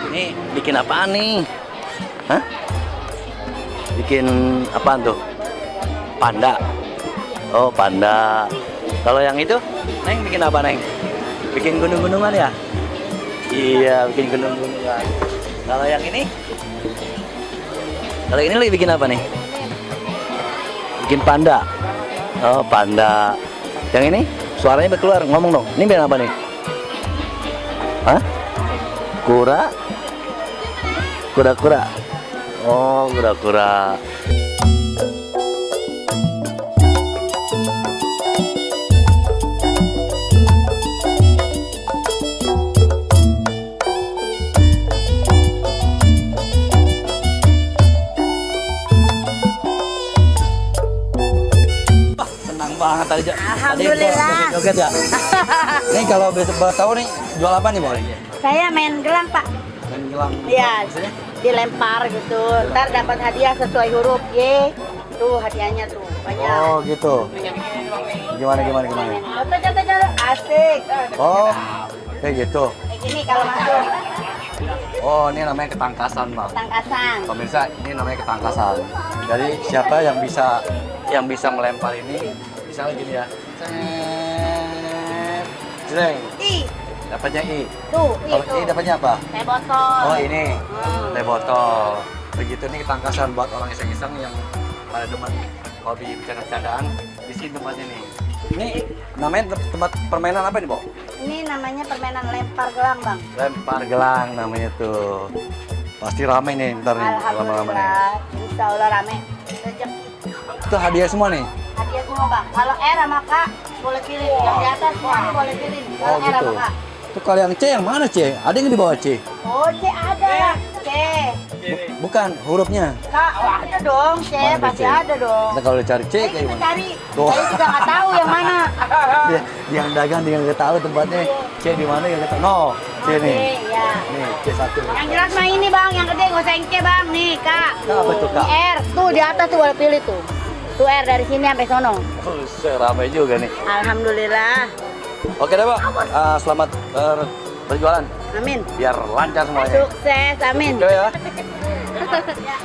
Nih, bikin apaan nih? Hah? Bikin apaan tuh? Panda. Oh, panda. Kalau yang itu, Neng bikin apa, Neng? Bikin gunung-gunungan ya? Iya, bikin gunung-gunungan. Kalau yang ini? Kalau ini lagi bikin apa nih? Bikin panda. Oh, panda. Yang ini? Suaranya berkeluar, ngomong dong. Ini bikin apa nih? Hah? Kura? Kura-kura. Oh, kura-kura. Senang banget tadi. Alhamdulillah. Joget ya. Nih kalau besok tahu nih jual apa nih, Boy? Saya main gelang, Pak. Main gelang. Iya, Maksudnya? dilempar gitu. Ntar dapat hadiah sesuai huruf Y. Tuh hadiahnya tuh banyak. Oh, gitu. Gimana? Contoh. Asik. Oh, kayak gitu. Kayak gini kalau masuk Oh, ini namanya ketangkasan, Bang. tangkasan. Pemirsa, ini namanya ketangkasan. Jadi siapa yang bisa melempar ini, misalnya gini ya. Jreng. I. Dapatnya I. Tuh, Kalau itu. I dapatnya apa? Teh botol. Oh, ini. Teh botol. Begitu nih ketangkasan buat orang iseng-iseng yang pada demen hobi bercanda-candaan. Di sini tempatnya nih. Ini namanya tempat permainan apa nih, Bo? Ini namanya permainan lempar gelang, Bang. Lempar gelang namanya tuh. Pasti rame nih ntar nih lama-lama nih. Alhamdulillah. Insya Allah rame. Rezeki. Itu hadiah semua nih. Hadiah semua, Bang. Kalau R sama K boleh pilih. Yang di atas semuanya boleh pilih. Kalau Oh R gitu. sama K. Itu kalau yang C yang mana C? Ada yang di bawah C? Oh, C ada. C. Bukan hurufnya. K, oh, ada dong. C Mana ada pasti C? ada dong. Nah, kalau dicari C Saya kayak juga gimana? cari. Tuh. Saya juga nggak tahu yang mana. Dia, yang dagang dia nggak tahu tempatnya C di mana yang nggak tahu. No, C Oke, nih. ya. Nih C1. Yang jelas mah ini, Bang. Yang gede nggak usah yang C, Bang. Nih, K. Apa tuh, Kak? Ini R. Tuh di atas tuh boleh pilih tuh. Tuh R dari sini sampai sono. Ramai juga nih. Alhamdulillah. Oke deh, Bang. Selamat berjualan. Amin. Biar lancar semuanya. Sukses. Amin. Oke ya. Ya.